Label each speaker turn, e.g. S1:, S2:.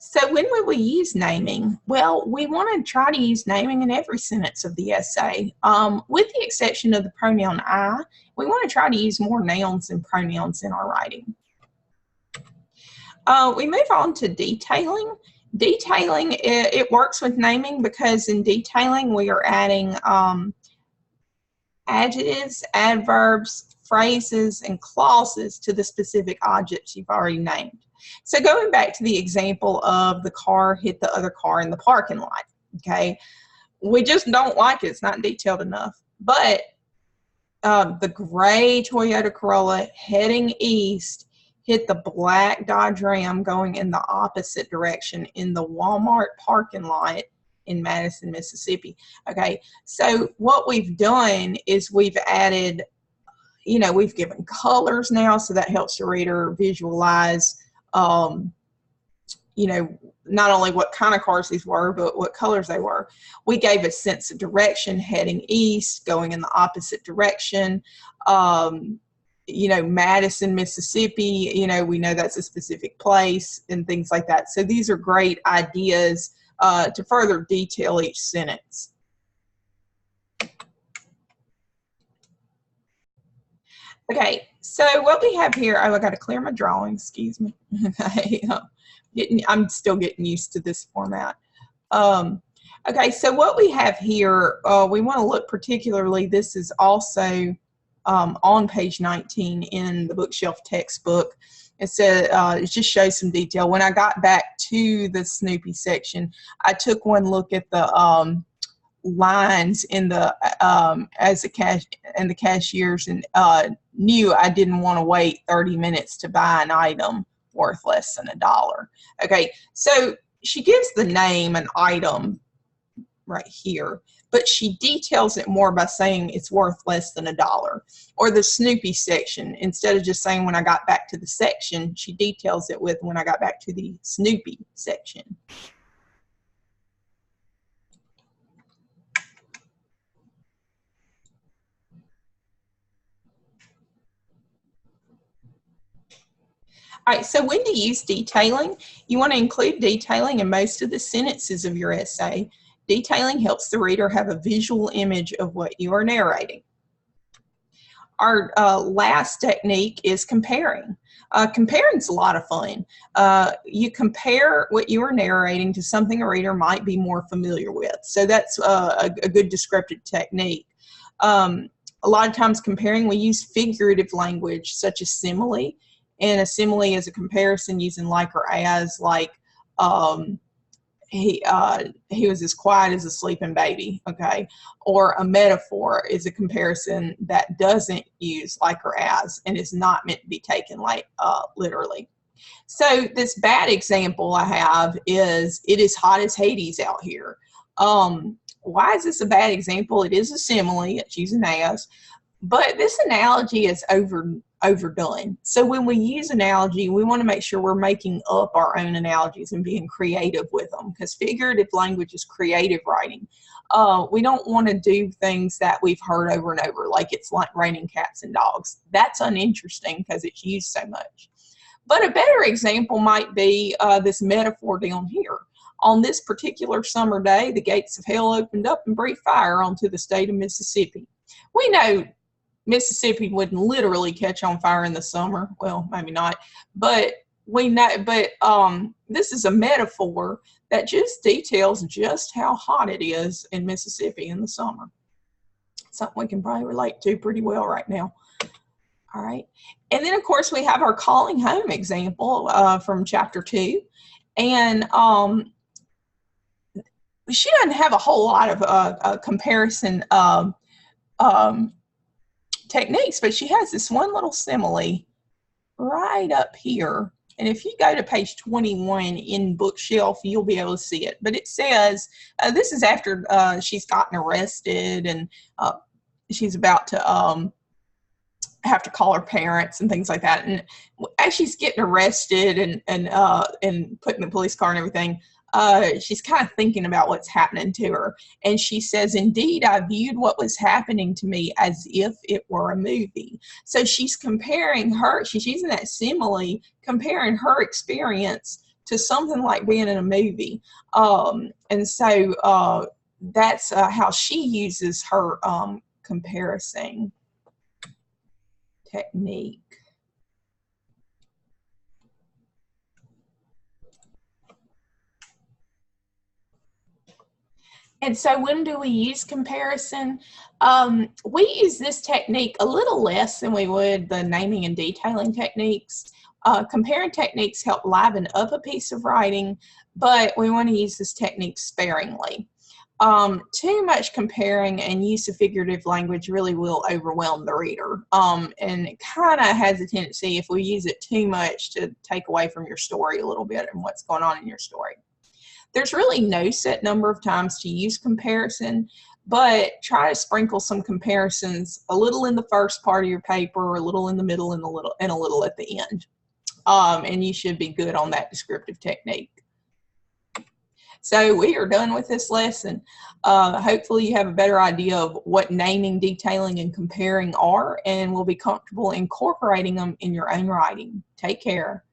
S1: So when will we use naming? Well, we want to try to use naming in every sentence of the essay. With the exception of the pronoun I, we want to try to use more nouns than pronouns in our writing. We move on to detailing. Detailing, it works with naming because in detailing we are adding adjectives, adverbs, phrases, and clauses to the specific objects you've already named. So going back to the example of the car hit the other car in the parking lot, okay? We just don't like it. It's not detailed enough. But the gray Toyota Corolla heading east hit the black Dodge Ram going in the opposite direction in the Walmart parking lot in Madison, Mississippi. Okay, so what we've done is we've added, we've given colors now, so that helps the reader visualize, not only what kind of cars these were, but what colors they were. We gave a sense of direction, heading east, going in the opposite direction. Madison, Mississippi, we know that's a specific place and things like that. So these are great ideas to further detail each sentence. Okay, so what we have here, I got to clear my drawing, excuse me. Okay, I'm still getting used to this format. Okay, so what we have here, we want to look particularly, this is also on page 19 in the bookshelf textbook. It said, it just shows some detail. When I got back to the Snoopy section, I took one look at the lines in the the cashiers, and knew I didn't want to wait 30 minutes to buy an item worth less than $1. Okay, so she gives the name an item right here, but she details it more by saying it's worth less than $1. Or the Snoopy section, instead of just saying when I got back to the section, she details it with when I got back to the Snoopy section. All right, so when to use detailing? You want to include detailing in most of the sentences of your essay. Detailing helps the reader have a visual image of what you are narrating. Our last technique is comparing. Comparing is a lot of fun. You compare what you are narrating to something a reader might be more familiar with. So that's a good descriptive technique. A lot of times comparing, we use figurative language such as simile. And a simile is a comparison using like or as, like he was as quiet as a sleeping baby, okay? Or a metaphor is a comparison that doesn't use like or as and is not meant to be taken like literally. So this bad example I have is, it is hot as Hades out here. Why is this a bad example? It is a simile, it's using as, but this analogy is overdone. So when we use analogy, we want to make sure we're making up our own analogies and being creative with them, because figurative language is creative writing. We don't want to do things that we've heard over and over, like it's like raining cats and dogs. That's uninteresting because it's used so much. But a better example might be this metaphor down here. On this particular summer day, the gates of hell opened up and breathed fire onto the state of Mississippi. We know Mississippi wouldn't literally catch on fire in the summer. Well, maybe not, but we know. But this is a metaphor that just details just how hot it is in Mississippi in the summer. Something we can probably relate to pretty well right now. All right, and then of course we have our calling home example from chapter 2, and she doesn't have a whole lot of comparison techniques, but she has this one little simile right up here. And if you go to page 21 in bookshelf, you'll be able to see it. But it says, this is after she's gotten arrested, and she's about to have to call her parents and things like that. And as she's getting arrested and put in the police car and everything, she's kind of thinking about what's happening to her. And she says, indeed, I viewed what was happening to me as if it were a movie. So she's comparing she's using that simile, comparing her experience to something like being in a movie. And so that's how she uses her comparison technique. And so when do we use comparison? We use this technique a little less than we would the naming and detailing techniques. Comparing techniques help liven up a piece of writing, but we want to use this technique sparingly. Too much comparing and use of figurative language really will overwhelm the reader. And it kind of has a tendency, if we use it too much, to take away from your story a little bit and what's going on in your story. There's really no set number of times to use comparison, but try to sprinkle some comparisons a little in the first part of your paper, a little in the middle, and a little at the end. And you should be good on that descriptive technique. So we are done with this lesson. Hopefully you have a better idea of what naming, detailing, and comparing are, and will be comfortable incorporating them in your own writing. Take care.